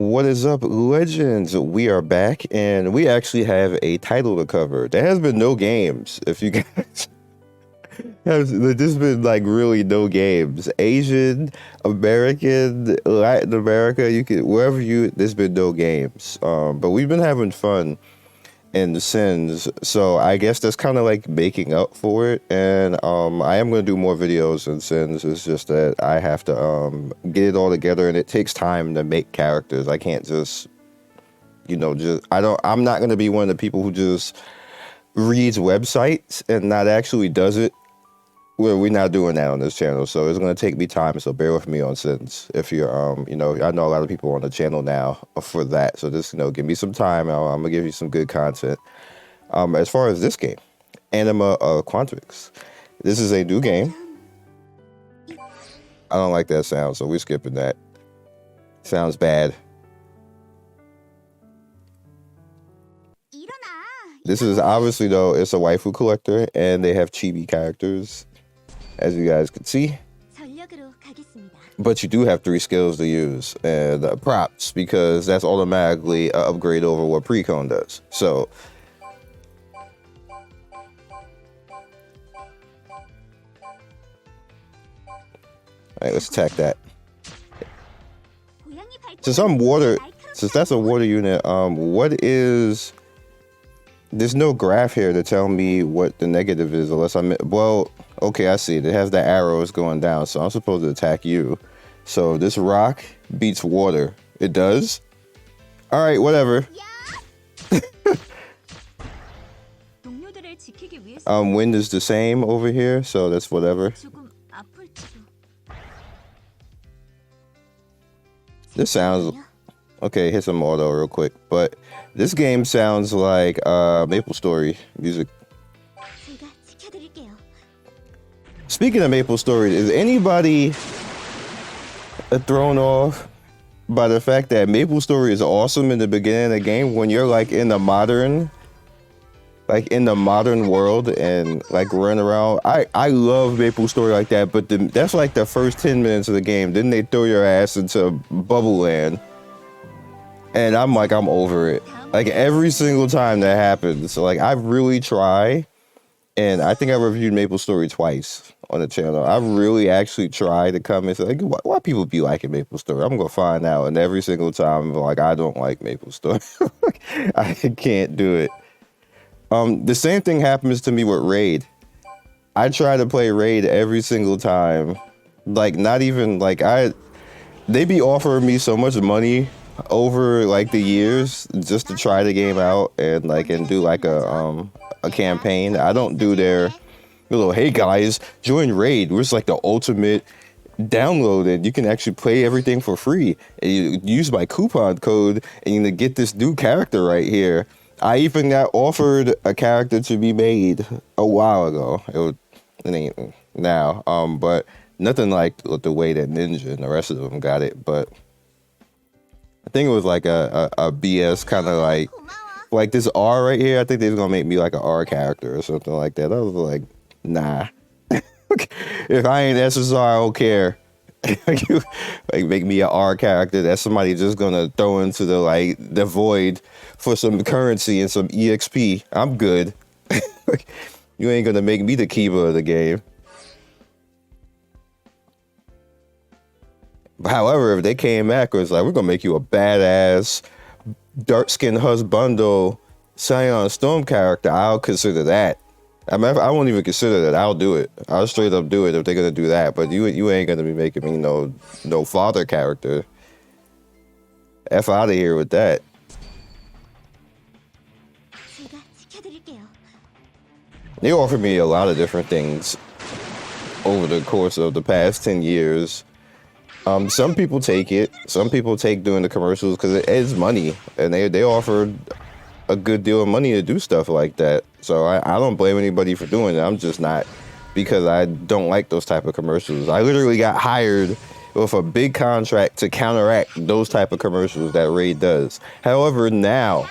What is up, legends? We are back, and we actually have a title to cover. There has been no games. If you guys there's been like really no games. Asian, American, Latin America, you can wherever there's been no games. But we've been having fun in the Sins, so I guess that's kind of like making up for it. And I am gonna do more videos in Sins. It's just that I have to get it all together, and it takes time to make characters. I can't just I'm not gonna be one of the people who just reads websites and not actually does it. We're not doing that on this channel, so it's gonna take me time. So bear with me on Sins. If you're I know a lot of people on the channel now for that. So just give me some time. I'm gonna give you some good content. As far as this game, Anima of Quantmix, this is a new game. I don't like that sound, so we're skipping that. Sounds bad. This is obviously, though, it's a waifu collector, and they have chibi characters, as you guys can see. But you do have 3 skills to use, and props, because that's automatically an upgrade over what Precon does. So, alright, let's attack that. Since that's a water unit, what is... There's no graph here to tell me what the negative is, unless well, okay, I see it. It has the arrows going down, so I'm supposed to attack you. So this rock beats water. It does? Alright, whatever. Wind is the same over here, so that's whatever. This sounds... Okay, hit some auto real quick, but this game sounds like Maple Story music. Speaking of Maple Story, is anybody thrown off by the fact that Maple Story is awesome in the beginning of the game when you're like in the modern world and like run around? I love Maple Story like that, but that's like the first 10 minutes of the game. Then they throw your ass into Bubble Land. And I'm over it. Like every single time that happens. So like I really try, and I think I reviewed Maple Story twice on the channel. I really actually try to come and say, like, why people be liking Maple Story? I'm gonna find out. And every single time, like, I don't like Maple Story. I can't do it. The same thing happens to me with Raid. I try to play Raid every single time. Like not even like they be offering me so much money over like the years just to try the game out and do like a campaign. I don't do their little, hey guys, join Raid. It's like the ultimate download, and you can actually play everything for free. And you use my coupon code and you get this new character right here. I even got offered a character to be made a while ago. It ain't now, but nothing like the way that Ninja and the rest of them got it. But I think it was like a BS kind of like this R right here. I think they was gonna make me like an R character or something like that. I was like, nah. If I ain't SSR, I don't care. Like make me an R character that somebody just gonna throw into the void for some currency and some EXP. I'm good. You ain't gonna make me the Kiba of the game. However, if they came back and was like, we're gonna make you a badass dark-skinned husbando Scion Storm character, I'll consider that. I won't even consider that. I'll do it. I'll straight up do it if they're gonna do that. But you ain't gonna be making me no father character. F out of here with that. They offered me a lot of different things over the course of the past 10 years. Some people take it. Some people take doing the commercials because it is money, and they offered a good deal of money to do stuff like that. So I don't blame anybody for doing it. I'm just not, because I don't like those type of commercials. I literally got hired with a big contract to counteract those type of commercials that Raid does. However, now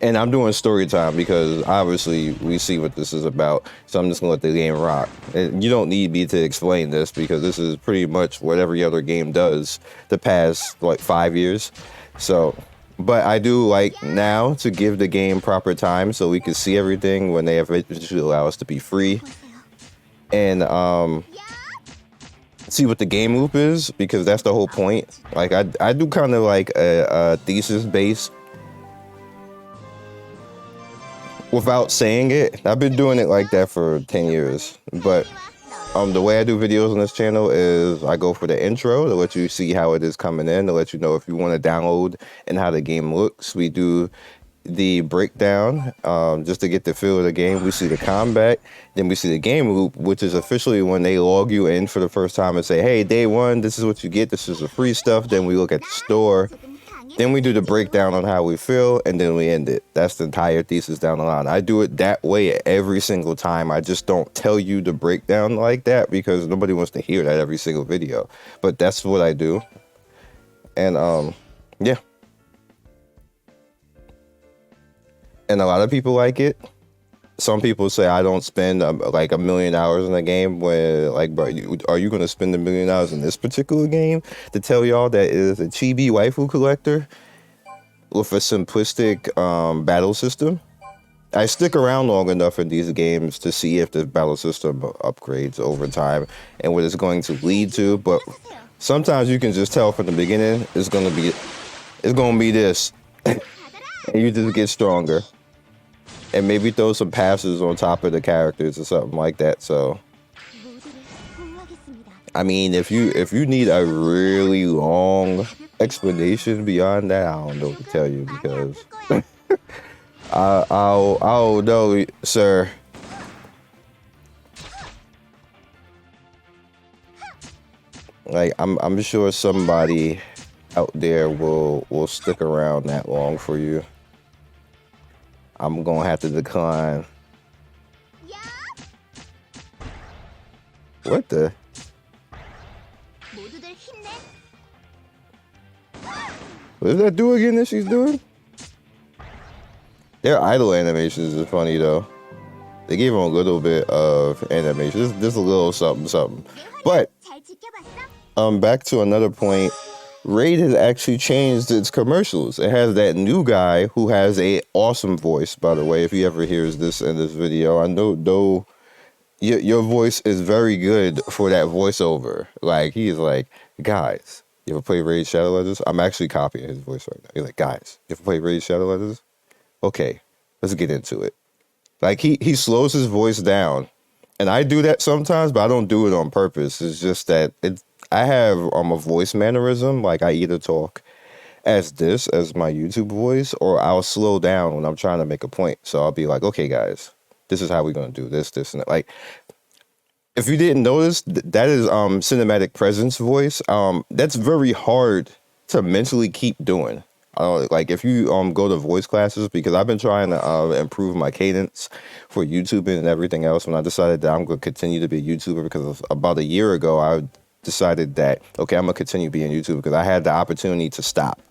And I'm doing story time because obviously we see what this is about. So I'm just gonna let the game rock. And you don't need me to explain this because this is pretty much what every other game does the past like 5 years. So, but I do like now to give the game proper time so we can see everything when they eventually allow us to be free. And see what the game loop is, because that's the whole point. Like I do kind of like a thesis base without saying it. I've been doing it like that for 10 years. But the way I do videos on this channel is I go for the intro to let you see how it is coming in, to let you know if you want to download and how the game looks. We do the breakdown just to get the feel of the game. We see the combat, then we see the game loop, which is officially when they log you in for the first time and say, hey, day one, this is what you get, this is the free stuff. Then we look at the store, then we do the breakdown on how we feel, and then we end it. That's the entire thesis down the line. I do it that way every single time. I just don't tell you the breakdown like that because nobody wants to hear that every single video, but that's what I do. And yeah. And a lot of people like it. Some people say I don't spend like 1 million hours in a game. When like, bro, are you going to spend 1 million hours in this particular game to tell y'all that it is a chibi waifu collector with a simplistic battle system? I stick around long enough in these games to see if the battle system upgrades over time and what it's going to lead to. But sometimes you can just tell from the beginning it's going to be this. And you just get stronger, and maybe throw some passes on top of the characters or something like that. So, I mean, if you need a really long explanation beyond that, I don't know what to tell you because I don't know, sir. Like I'm sure somebody out there will stick around that long for you. I'm gonna have to decline. What the? What does that do again that she's doing? Their idle animations is funny though. They gave them a little bit of animation. Just a little something. But back to another point. Raid has actually changed its commercials. It has that new guy who has a awesome voice, by the way. If he ever hears this in this video, I know your voice is very good for that voiceover. Like, he's like, guys, you ever play Raid Shadow Legends? I'm actually copying his voice right now. He's like, guys, you ever play Raid Shadow Legends? Okay, let's get into it. Like, he slows his voice down. And I do that sometimes, but I don't do it on purpose. It's just that I have a voice mannerism. Like, I either talk as my YouTube voice, or I'll slow down when I'm trying to make a point. So I'll be like, okay, guys, this is how we're going to do this, and that. Like, if you didn't notice, that is cinematic presence voice. That's very hard to mentally keep doing. Like, if you go to voice classes, because I've been trying to improve my cadence for YouTubing and everything else. When I decided that I'm going to continue to be a YouTuber, because about a year ago, I decided that, okay, I'm going to continue being a YouTuber because I had the opportunity to stop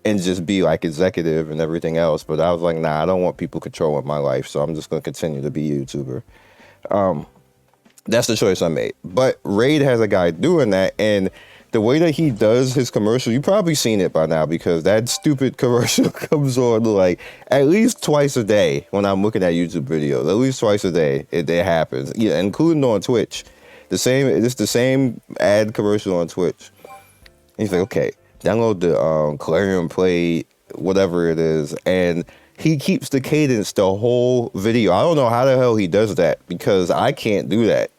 and just be like executive and everything else. But I was like, nah, I don't want people controlling my life. So I'm just going to continue to be a YouTuber. That's the choice I made. But Raid has a guy doing that, and the way that he does his commercial, you've probably seen it by now because that stupid commercial comes on like at least twice a day when I'm looking at YouTube videos. At least twice a day it happens. Yeah, including on Twitch. It's the same ad commercial on Twitch. And he's like, okay, download the Clarion Play, whatever it is, and he keeps the cadence the whole video. I don't know how the hell he does that because I can't do that.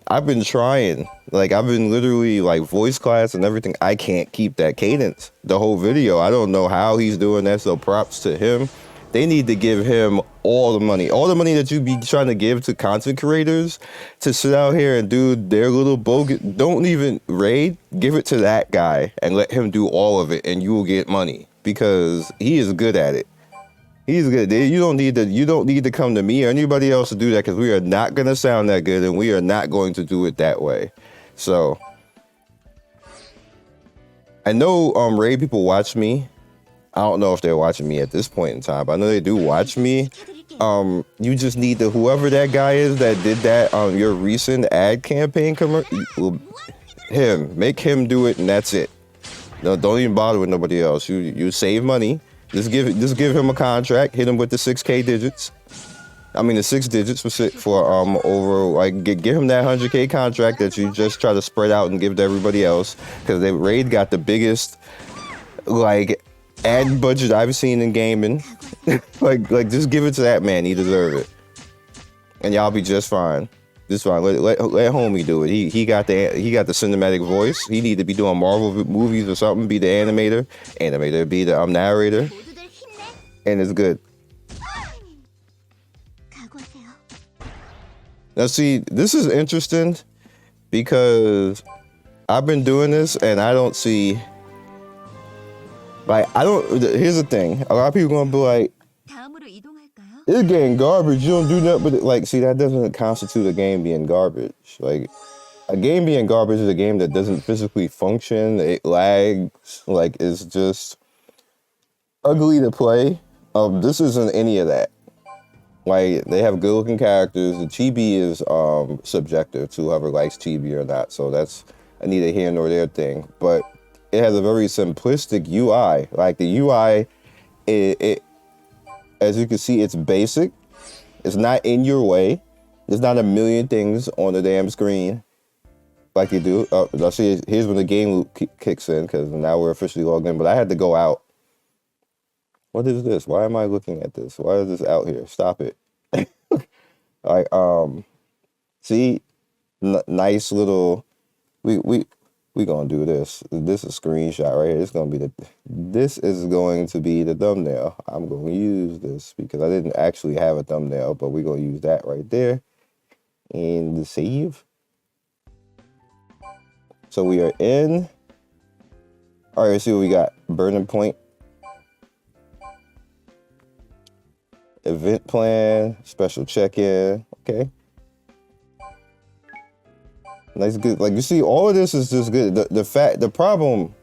I've been trying. Like, I've been literally like voice class and everything. I can't keep that cadence the whole video. I don't know how he's doing that, so props to him. They need to give him all the money that you be trying to give to content creators to sit out here and do their little bogus. Don't even Raid, give it to that guy and let him do all of it, and you will get money because he is good at it. He's good. You don't need to come to me or anybody else to do that because we are not going to sound that good and we are not going to do it that way. So I know Raid people watch me. I don't know if they're watching me at this point in time, but I know they do watch me. You just need to, whoever that guy is that did that your recent ad campaign commercial, make him do it, and that's it. No, don't even bother with nobody else. You save money. Just give him a contract. Hit him with the 6K digits. I mean the 6 digits for over, like, give him that 100K contract that you just try to spread out and give to everybody else, because Raid got the biggest, like, ad budget I've seen in gaming. like just give it to that man. He deserves it, and y'all be just fine. Just fine. Let homie do it. He got the cinematic voice. He need to be doing Marvel movies or something. Be the animator. Be the narrator, and it's good. Now see, this is interesting because I've been doing this and I don't see. Like, here's the thing. A lot of people gonna be like, this game garbage, you don't do nothing with it. Like, see, that doesn't constitute a game being garbage. Like, a game being garbage is a game that doesn't physically function, it lags, like, it's just ugly to play. This isn't any of that. Like, they have good looking characters. The chibi is subjective to whoever likes chibi or not, so that's neither here nor there thing. But it has a very simplistic UI. Like, the UI, it as you can see, it's basic. It's not in your way. There's not a million things on the damn screen like you do. I'll see. Here's when the game loop kicks in, because now we're officially logged in. But I had to go out. What is this? Why am I looking at this? Why is this out here? Stop it. Like, see, nice little. We gonna do this. This is a screenshot right here. This is going to be the thumbnail. I'm gonna use this because I didn't actually have a thumbnail, but we're gonna use that right there. And the save. So we are in. All right, let's see what we got. Burning Point. Event plan, special check-in. Okay. Nice, good. Like, you see, all of this is just good. The problem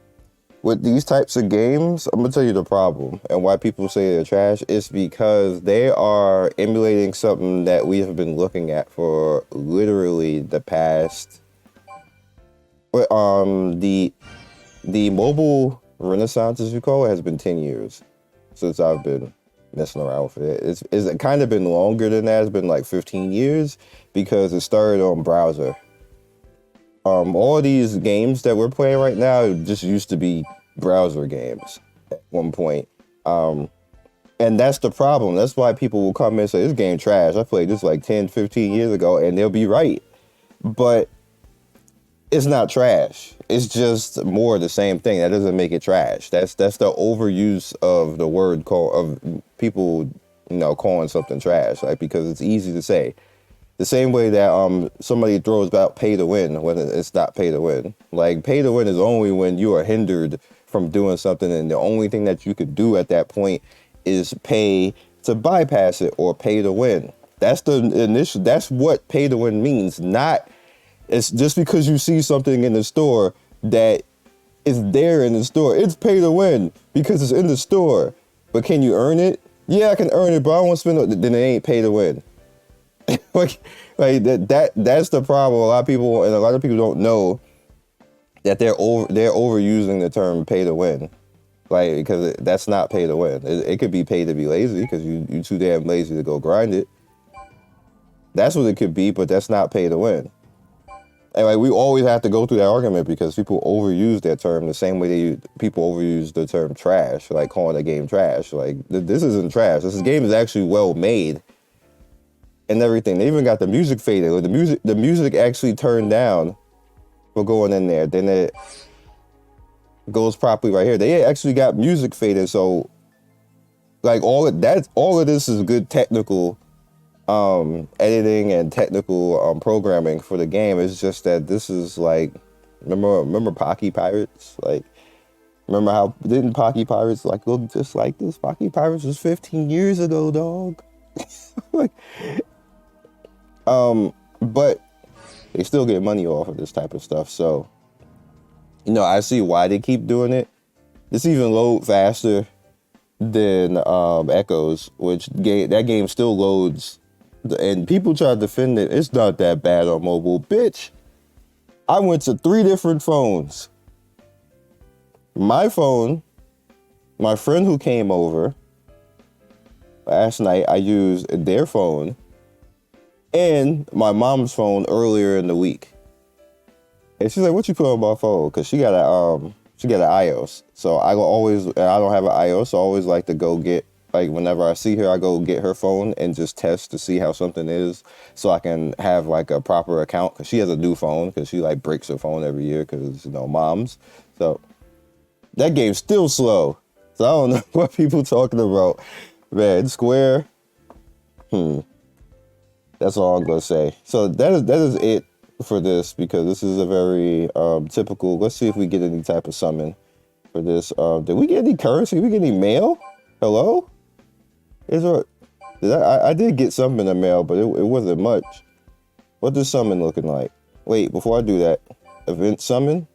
with these types of games, I'm gonna tell you the problem and why people say they're trash is because they are emulating something that we have been looking at for literally the past. The mobile renaissance, as you call it, has been 10 years since I've been messing around with it. It's kind of been longer than that. It's been like 15 years because it started on browser. All of these games that we're playing right now just used to be browser games at one point. And that's the problem. That's why people will come in and say, this game trash. I played this like 10, 15 years ago, and they'll be right. But it's not trash. It's just more of the same thing. That doesn't make it trash. That's the overuse of the word of people, calling something trash, like, because it's easy to say. The same way that somebody throws about pay to win when it's not pay to win. Like, pay to win is only when you are hindered from doing something, and the only thing that you could do at that point is pay to bypass it or pay to win. That's the initial. That's what pay to win means. Not it's just because you see something in the store that is there in the store. It's pay to win because it's in the store. But can you earn it? Yeah, I can earn it, but I don't want to spend it. Then it ain't pay to win. like that's the problem. A lot of people don't know that they're overusing the term pay to win, like, because that's not pay to win. It could be pay to be lazy because you too damn lazy to go grind it. That's what it could be, but that's not pay to win. And like, we always have to go through that argument because people overuse that term the same way people overuse the term trash, like calling a game trash. Like, this isn't trash. This game is actually well made. And everything. They even got the music faded. Like, the music actually turned down for going in there. Then it goes properly right here. They actually got music faded. So, like, all of this is good technical editing and technical programming for the game. It's just that this is like, remember Pocky Pirates? Like, remember how didn't Pocky Pirates like look just like this? Pocky Pirates was 15 years ago, dog. Like, but they still get money off of this type of stuff. So, I see why they keep doing it. This even load faster than Echoes, that game still loads. And people try to defend it. It's not that bad on mobile. Bitch, I went to 3 different phones. My phone, my friend who came over last night, I used their phone, and my mom's phone earlier in the week. And she's like, "What you put on my phone?" Because she got an iOS. So I don't have an iOS. So I always like to go get, like, whenever I see her, I go get her phone and just test to see how something is, so I can have like a proper account. Because she has a new phone, because she like breaks her phone every year, because moms. So that game's still slow. So I don't know what people talking about. Man, Square. That's all I'm gonna say. So that is it for this, because this is a very typical. Let's see if we get any type of summon for this. Did we get any currency? Did we get any mail? Hello? I did get something in the mail, but it wasn't much. What is summon looking like? Wait, before I do that, event summon.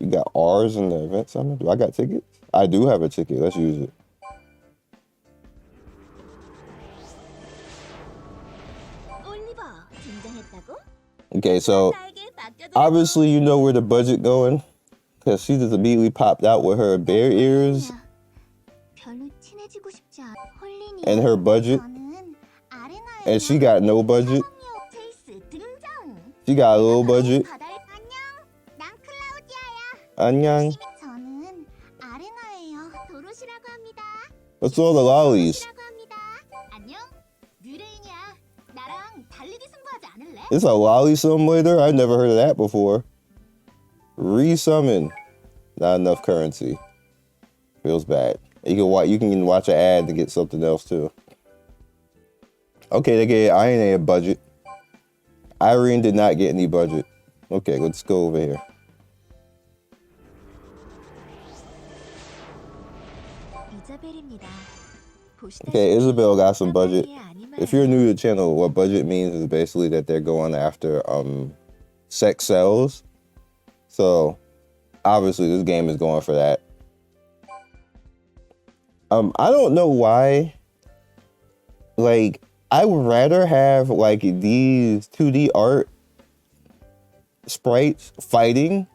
You got R's in the event summon? Do I got tickets? I do have a ticket. Let's use it. Okay, so obviously you know where the budget going, because she just immediately popped out with her bear ears and her budget, and she got no budget. She got a little budget. 안녕. What's all the lollies? It's a lolly simulator? I've never heard of that before. Resummon. Not enough currency. Feels bad. You can watch an ad to get something else too. Okay, they gave Irene a budget. Irene did not get any budget. Okay, let's go over here. Okay, Isabel got some budget. If you're new to the channel, what budget means is basically that they're going after sex sells. So obviously this game is going for that. I don't know why. Like, I would rather have like these 2D art sprites fighting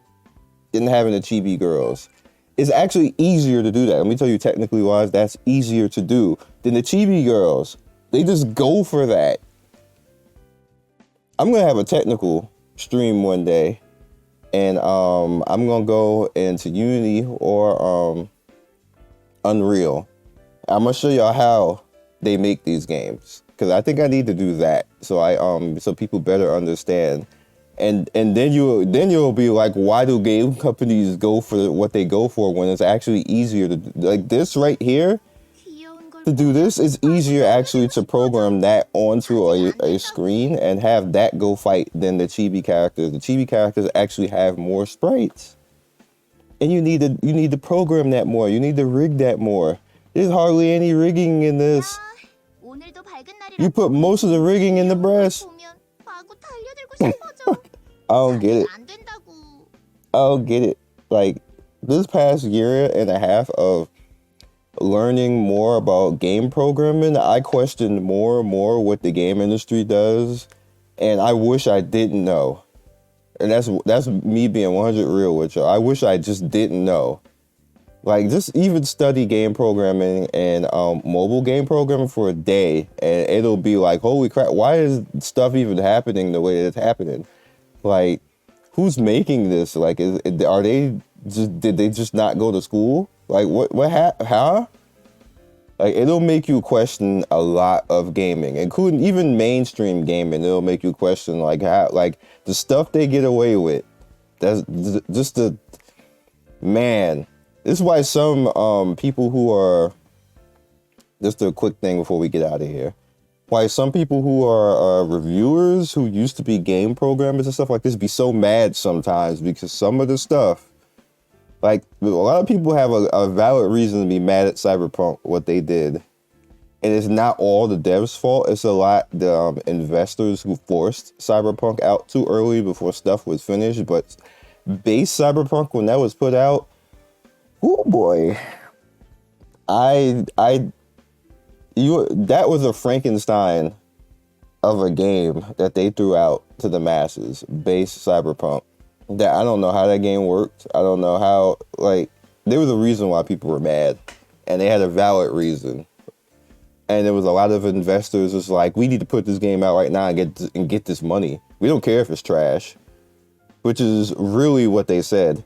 than having the chibi girls. It's actually easier to do that. Let me tell you, technically wise, that's easier to do than the chibi girls. They just go for that. I'm gonna have a technical stream one day, and I'm gonna go into Unity or Unreal. I'm gonna show y'all how they make these games, because I think I need to do that so people better understand. And then you'll be like, why do game companies go for what they go for when it's actually easier to, like, this right here? To do this, it's easier actually to program that onto a screen and have that go fight than the chibi characters. The chibi characters actually have more sprites, and you need to program that more. You need to rig that more. There's hardly any rigging in this. You put most of the rigging in the breast. I don't get it. I don't get it. Like, this past year and a half of learning more about game programming, I questioned more and more what the game industry does, and I wish I didn't know. And that's me being 100 real with you. I wish I just didn't know. Like, just even study game programming and mobile game programming for a day, and it'll be like, holy crap, why is stuff even happening the way it's happening? Like, who's making this? Like, did they just not go to school? Like, huh? Like, it'll make you question a lot of gaming, including even mainstream gaming. It'll make you question, like, how, like, the stuff they get away with. That's just man. This is why some people who are, just a quick thing before we get out of here, why some people who are reviewers who used to be game programmers and stuff like this be so mad sometimes, because some of the stuff, like, a lot of people have a valid reason to be mad at Cyberpunk, what they did. And it's not all the devs' fault. It's a lot the investors who forced Cyberpunk out too early before stuff was finished. But base Cyberpunk, when that was put out, oh boy, I that was a Frankenstein of a game that they threw out to the masses, base Cyberpunk. That I don't know how that game worked. I don't know how, like, there was a reason why people were mad, and they had a valid reason. And there was a lot of investors was like, we need to put this game out right now and get this money. We don't care if it's trash, which is really what they said.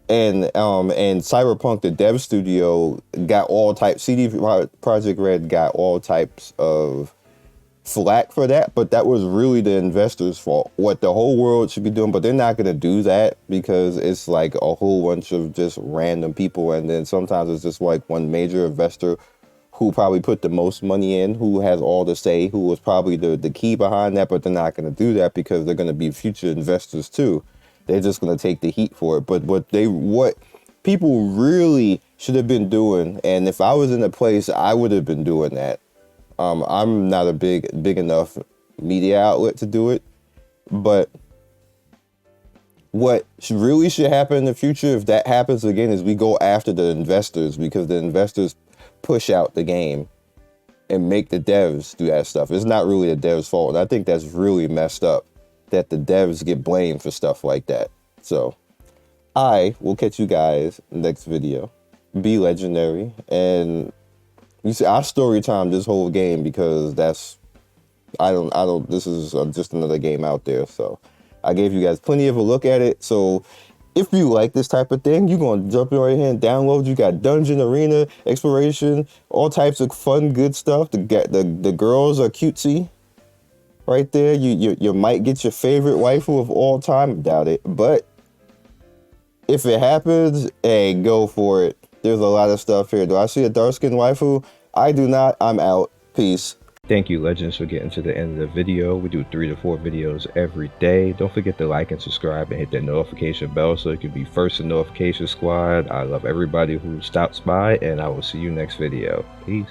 And Cyberpunk, the dev studio, got all types. CD Projekt Red got all types of flack for that, but that was really the investors' fault. What the whole world should be doing, but they're not going to do that because it's like a whole bunch of just random people, and then sometimes it's just like one major investor who probably put the most money in, who has all to say, who was probably the key behind that, but they're not going to do that because they're going to be future investors too. They're just going to take the heat for it. But what people really should have been doing, and if I was in a place, I would have been doing that. I'm not a big enough media outlet to do it, but what really should happen in the future, if that happens again, is we go after the investors, because the investors push out the game and make the devs do that stuff. It's not really the devs' fault. And I think that's really messed up that the devs get blamed for stuff like that. So I will catch you guys next video. Be legendary. And you see, I story time this whole game because this is just another game out there. So I gave you guys plenty of a look at it. So if you like this type of thing, you're going to jump in right here and download. You got dungeon, arena, exploration, all types of fun, good stuff. The girls are cutesy right there. You might get your favorite waifu of all time. Doubt it. But if it happens, hey, go for it. There's a lot of stuff here. Do I see a dark-skinned waifu? I do not. I'm out. Peace. Thank you, Legends, for getting to the end of the video. We do 3 to 4 videos every day. Don't forget to like and subscribe and hit that notification bell so you can be first in notification squad. I love everybody who stops by, and I will see you next video. Peace.